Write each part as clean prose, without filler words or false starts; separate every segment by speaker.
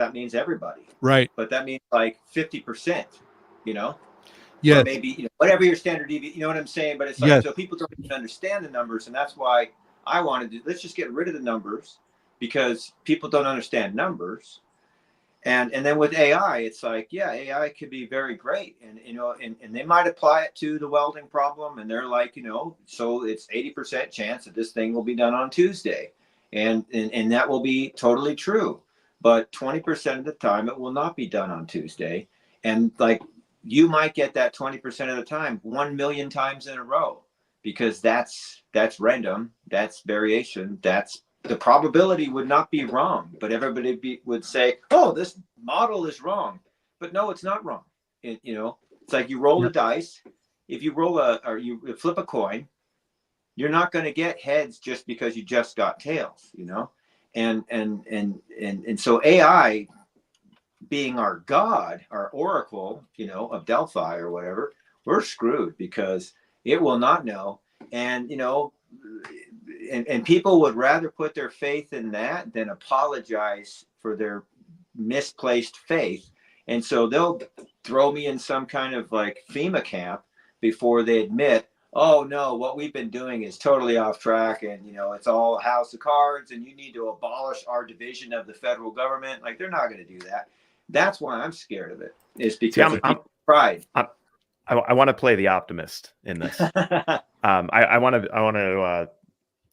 Speaker 1: that means everybody.
Speaker 2: Right.
Speaker 1: But that means like 50%, you know?
Speaker 2: Yeah.
Speaker 1: Or maybe, you know, whatever your standard deviation, you know what I'm saying? But it's like,
Speaker 2: Yes.
Speaker 1: so people don't even understand the numbers. And that's why I wanted to, let's just get rid of the numbers, because people don't understand numbers. And then with AI, it's like, yeah, AI could be very great. And, you know, and they might apply it to the welding problem. And they're like, you know, so it's 80% chance that this thing will be done on Tuesday. And that will be totally true. But 20% of the time, it will not be done on Tuesday. And like, you might get that 20% of the time, 1 million times in a row, because that's random. That's variation. That's, the probability would not be wrong, but everybody would say, "Oh, this model is wrong," but no, it's not wrong. You know, it's like you roll the dice. If you roll or you flip a coin, you're not going to get heads just because you just got tails. You know, and so AI, being our god, our oracle, you know, of Delphi or whatever, we're screwed because it will not know, and you know. And people would rather put their faith in that than apologize for their misplaced faith. And so they'll throw me in some kind of like FEMA camp before they admit, oh no, what we've been doing is totally off track, and you know, it's all a house of cards, and you need to abolish our division of the federal government. Like, they're not going to do that. That's why I'm scared of it, is because of pride.
Speaker 3: I want to play the optimist in this. I want to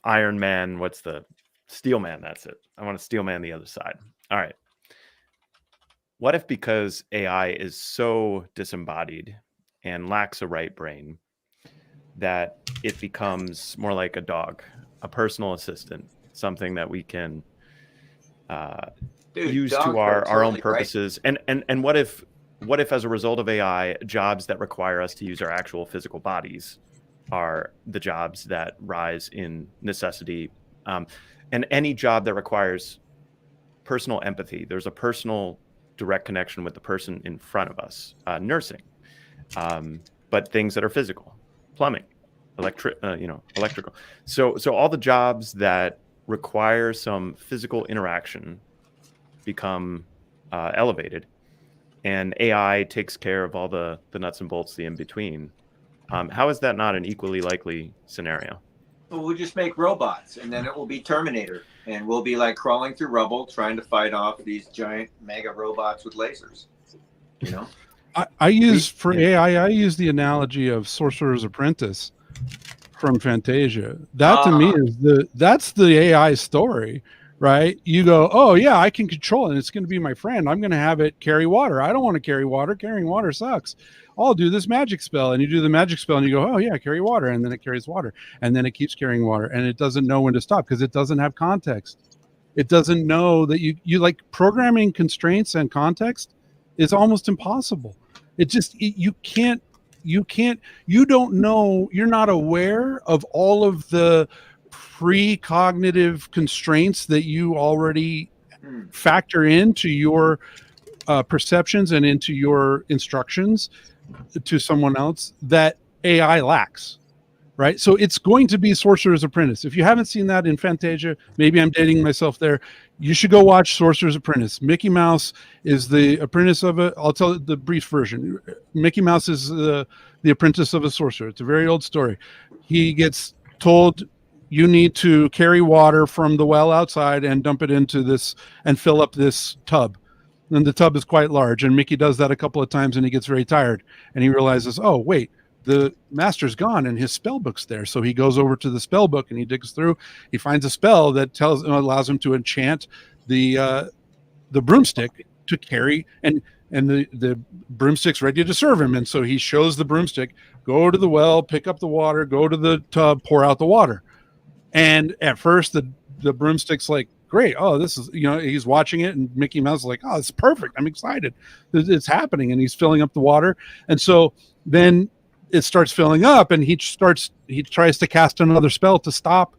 Speaker 3: Iron Man, what's the Steel Man? That's it. I want to Steel Man the other side. All right. What if, because AI is so disembodied and lacks a right brain, that it becomes more like a dog, a personal assistant, something that we can use to our own purposes? Right. And what if as a result of AI, jobs that require us to use our actual physical bodies are the jobs that rise in necessity, and any job that requires personal empathy, there's a personal direct connection with the person in front of us, nursing, but things that are physical, plumbing, electrical. So all the jobs that require some physical interaction become elevated, and AI takes care of all the nuts and bolts, the in between. How is that not an equally likely scenario?
Speaker 1: Well, we'll just make robots, and then it will be Terminator, and we'll be like crawling through rubble trying to fight off these giant mega robots with lasers. You know,
Speaker 2: I use the analogy of Sorcerer's Apprentice from Fantasia. That to me is that's the AI story, right? You go, oh yeah, I can control it, and it's going to be my friend. I'm going to have it carry water. I don't want to carry water. Carrying water sucks. I'll do this magic spell, and you do the magic spell, and you go, oh yeah, carry water, and then it carries water, and then it keeps carrying water, and it doesn't know when to stop because it doesn't have context. It doesn't know that you like programming constraints and context is almost impossible. It just you don't know, you're not aware of all of the precognitive constraints that you already factor into your perceptions and into your instructions to someone else that AI lacks, right? So it's going to be Sorcerer's Apprentice. If you haven't seen that in Fantasia, maybe I'm dating myself there, you should go watch Sorcerer's Apprentice. Mickey Mouse is the apprentice of I'll tell the brief version. Mickey Mouse is the apprentice of a sorcerer. It's a very old story. He gets told, you need to carry water from the well outside and dump it into this and fill up this tub. And the tub is quite large, and Mickey does that a couple of times, and he gets very tired, and he realizes, oh wait, the master's gone and his spell book's there. So he goes over to the spell book and he digs through. He finds a spell that allows him to enchant the broomstick to carry, and the broomstick's ready to serve him. And so he shows the broomstick, go to the well, pick up the water, go to the tub, pour out the water. And at first the broomstick's like, great. Oh, this is, he's watching it, and Mickey Mouse is like, oh, it's perfect. I'm excited. It's happening. And he's filling up the water. And so then it starts filling up, and he tries to cast another spell to stop,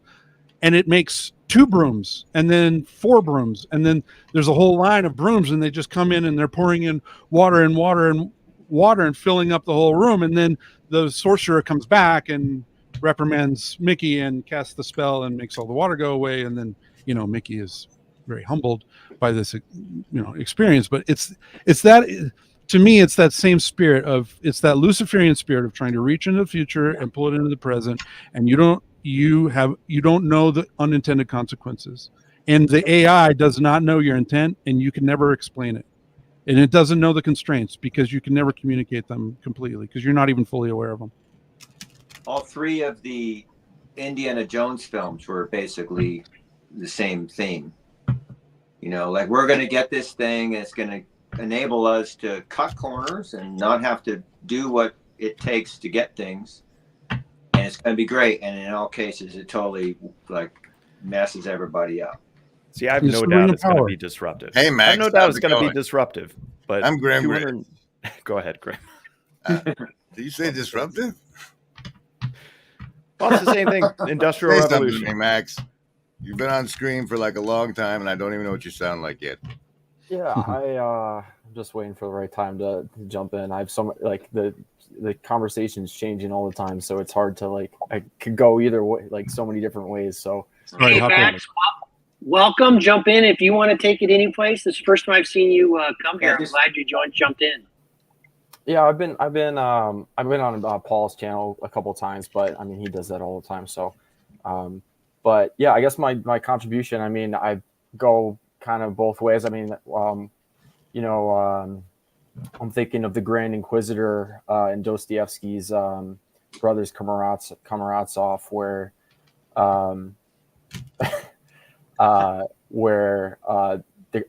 Speaker 2: and it makes 2 brooms and then 4 brooms. And then there's a whole line of brooms, and they just come in and they're pouring in water and water and water and filling up the whole room. And then the sorcerer comes back and reprimands Mickey and casts the spell and makes all the water go away. And then, Mickey is very humbled by this, experience. But it's that, to me, it's that same spirit of, it's that Luciferian spirit of trying to reach into the future and pull it into the present, and you don't know the unintended consequences, and the AI does not know your intent, and you can never explain it, and it doesn't know the constraints because you can never communicate them completely because you're not even fully aware of them.
Speaker 1: All three of the Indiana Jones films were basically the same theme. Like, we're going to get this thing, and it's going to enable us to cut corners and not have to do what it takes to get things. And it's going to be great. And in all cases, it totally messes everybody up.
Speaker 3: See, I have no doubt it's going to be disruptive.
Speaker 4: Hey, Max.
Speaker 3: I have no doubt it's going to be disruptive. But
Speaker 4: I'm Graham.
Speaker 3: Go ahead, Graham.
Speaker 4: Did you say disruptive?
Speaker 3: Well, it's the same thing. Industrial revolution.
Speaker 4: Hey, Max. You've been on screen for a long time, and I don't even know what you sound like yet.
Speaker 5: Yeah, I'm just waiting for the right time to jump in. I have so much, the conversation's changing all the time, so it's hard to I could go either way, so many different ways. So,
Speaker 6: hey, Max, welcome. Jump in if you want to take it any place. This is the first time I've seen you come here. I'm glad you jumped in.
Speaker 5: Yeah, I've been on Paul's channel a couple of times, but I mean, he does that all the time. So, but yeah, I guess my contribution, I mean, I go kind of both ways. I mean, I'm thinking of the Grand Inquisitor in Dostoevsky's Brothers Karamazov, where the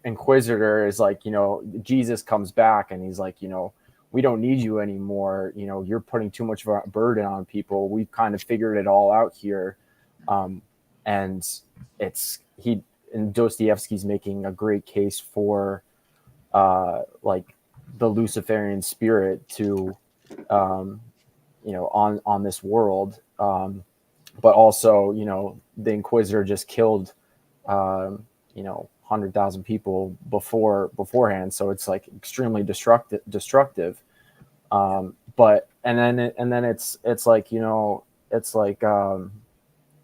Speaker 5: Inquisitor is Jesus comes back and he's we don't need you anymore. You're putting too much of a burden on people. We've kind of figured it all out here. And Dostoevsky's making a great case for the Luciferian spirit to on this world, but also the Inquisitor just killed 100,000 people beforehand, so it's extremely destructive. But then it's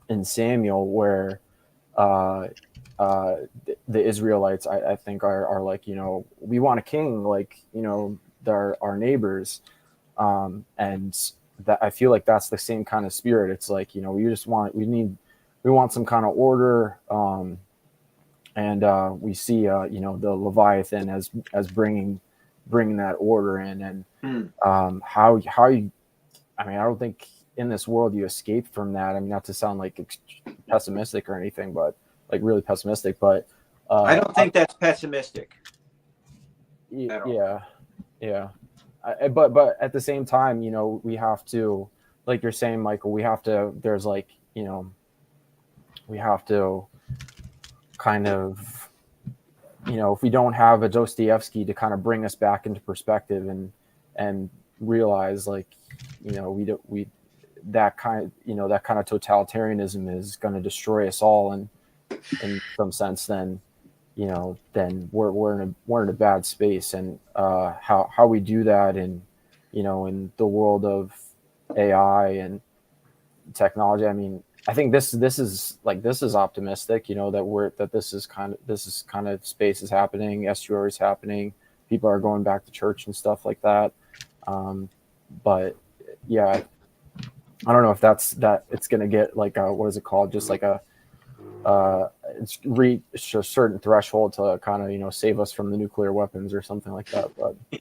Speaker 5: in Samuel where the Israelites, I think are we want a king they're our neighbors, and that I feel that's the same kind of spirit. It's we want some kind of order, and we see the Leviathan as bringing that order in, and how you, I mean, I don't think in this world you escape from that. I mean, not to sound pessimistic or anything, but really pessimistic, but
Speaker 1: I don't think that's pessimistic.
Speaker 5: Yeah. But at the same time, we have to, you're saying, Michael, we have to kind of, if we don't have a Dostoevsky to kind of bring us back into perspective and realize that kind of totalitarianism is going to destroy us all in some sense, then we're in a bad space. And how we do that in the world of AI and technology, I mean, I think this is optimistic, that this is kind of space is happening, estuary is happening, people are going back to church and stuff like that. But yeah, I don't know if it's going to get what is it called? Just it's reach a certain threshold to kind of, save us from the nuclear weapons or something like that. But yeah.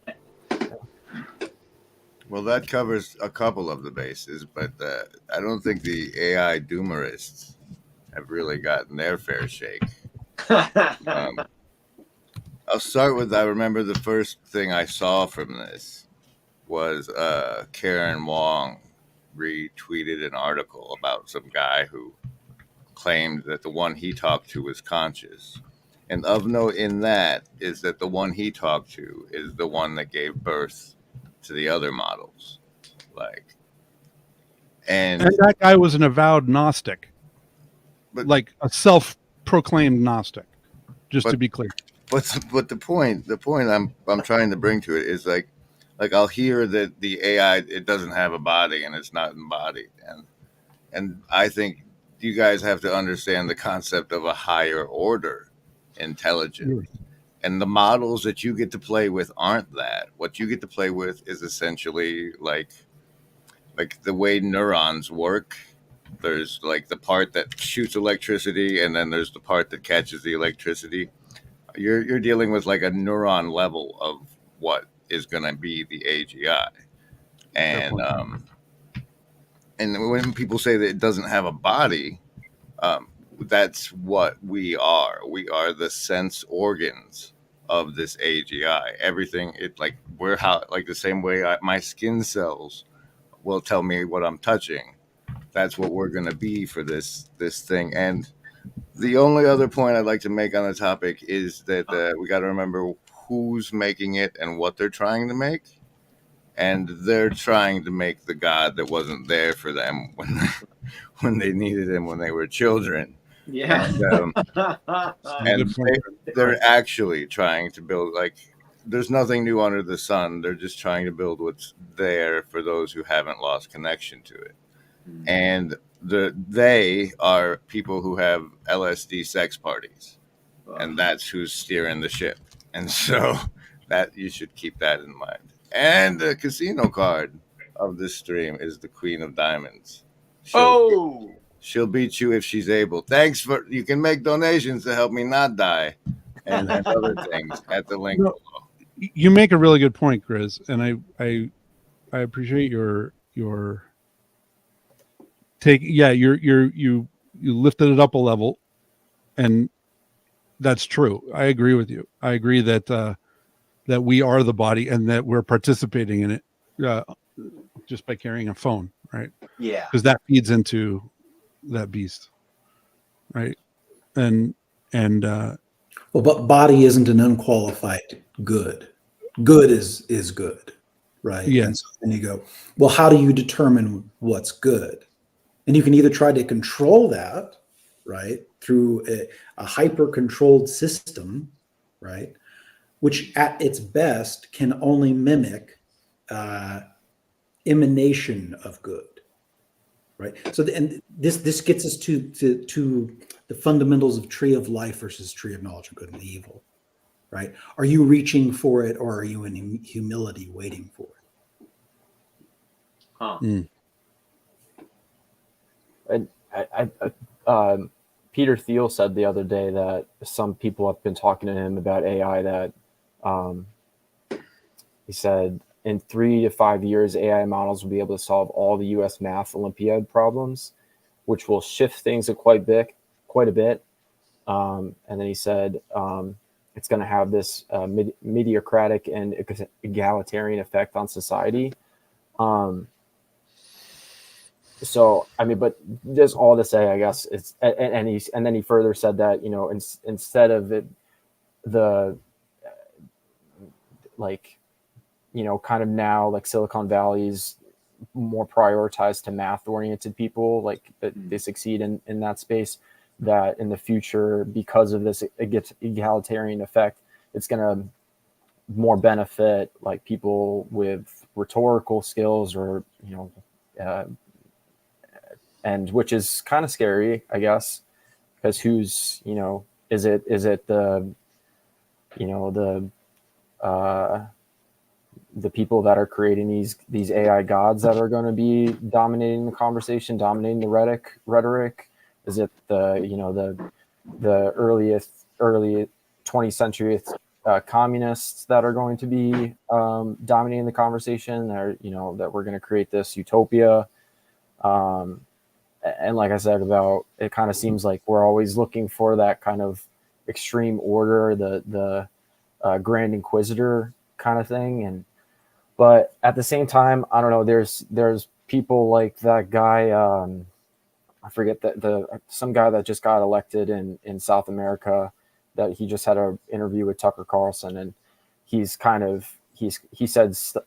Speaker 4: Well, that covers a couple of the bases, but I don't think the AI doomerists have really gotten their fair shake. I'll start with, I remember the first thing I saw from this was Karen Wong retweeted an article about some guy who claimed that the one he talked to was conscious. And of note in that is that the one he talked to is the one that gave birth to the other models. And
Speaker 2: that guy was an avowed Gnostic,
Speaker 4: but
Speaker 2: a self-proclaimed Gnostic, to be clear.
Speaker 4: But the point I'm trying to bring to it is I'll hear that the AI, it doesn't have a body and it's not embodied, and I think you guys have to understand the concept of a higher order intelligent. And the models that you get to play with aren't that. What you get to play with is essentially like the way neurons work. There's like the part that shoots electricity, and then there's the part that catches the electricity. You're dealing with like a neuron level of what is going to be the AGI. And and when people say that it doesn't have a body, that's what we are. We are the sense organs of this AGI. Everything, it like we're how like the same way my skin cells will tell me what I'm touching. That's what we're going to be for this thing. And the only other point I'd like to make on the topic is that we got to remember who's making it and what they're trying to make. And they're trying to make the God that wasn't there for them when they needed him when they were children.
Speaker 1: Yeah.
Speaker 4: And they're actually trying to build, like, there's nothing new under the sun. They're just trying to build what's there for those who haven't lost connection to it. And they are people who have LSD sex parties. And that's who's steering the ship. And so that you should keep that in mind. And the casino card of this stream is the Queen of Diamonds. She'll beat you if she's able. Thanks for, you can make donations to help me not die and other things at the link below.
Speaker 2: You make a really good point, Chris, and I appreciate your take. Yeah, you lifted it up a level, and that's true. I agree with you. I agree that that we are the body and that we're participating in it just by carrying a phone, right?
Speaker 1: Yeah,
Speaker 2: because that feeds into that beast, right? And
Speaker 7: well, but body isn't an unqualified good. Good is good, right?
Speaker 2: Yeah.
Speaker 7: And so then you go, well, how do you determine what's good? And you can either try to control that, right, through a hyper-controlled system, right, which at its best can only mimic emanation of good, right? So, and this gets us to the fundamentals of tree of life versus tree of knowledge of good and evil, right? Are you reaching for it, or are you in humility waiting for it?
Speaker 1: Huh.
Speaker 5: And Peter Thiel said the other day that some people have been talking to him about AI that he said in 3 to 5 years, AI models will be able to solve all the U.S. math Olympiad problems, which will shift things quite a bit. And then he said it's going to have this mediocratic and egalitarian effect on society. So, I mean, but just all to say, I guess it's, and then he further said that, you know, instead of it, like, you know, kind of now like Silicon Valley's more prioritized to math oriented people, like that they succeed in that space, that in the future, because of this egalitarian effect, it's going to more benefit like people with rhetorical skills or, you know, and which is kind of scary, I guess, because who's, you know, is it the, you know, the people that are creating these AI gods that are going to be dominating the conversation, dominating the rhetoric? Is it the, you know, the early 20th century communists that are going to be dominating the conversation? That, you know, that we're going to create this utopia. And like I said, about it kind of seems like we're always looking for that kind of extreme order, the Grand Inquisitor kind of thing. But at the same time, I don't know, there's people like that guy, I forget some guy that just got elected in South America, that he just had an interview with Tucker Carlson, and he said,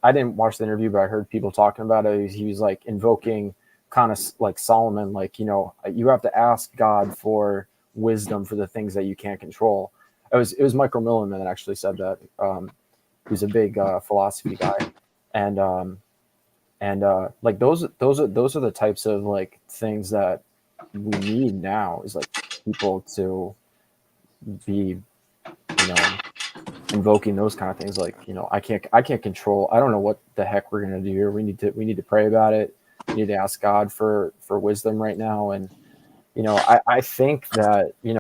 Speaker 5: I didn't watch the interview, but I heard people talking about it. He was like invoking kind of like Solomon, like, you know, you have to ask God for wisdom for the things that you can't control. It was Michael Milliman that actually said that. He's a big philosophy guy, and like those are the types of like things that we need now, is like people to be you know, invoking those kind of things. Like, you know, I can't control. I don't know what the heck we're gonna do here. We need to pray about it. We need to ask God for wisdom right now. And you know, I think that, you know,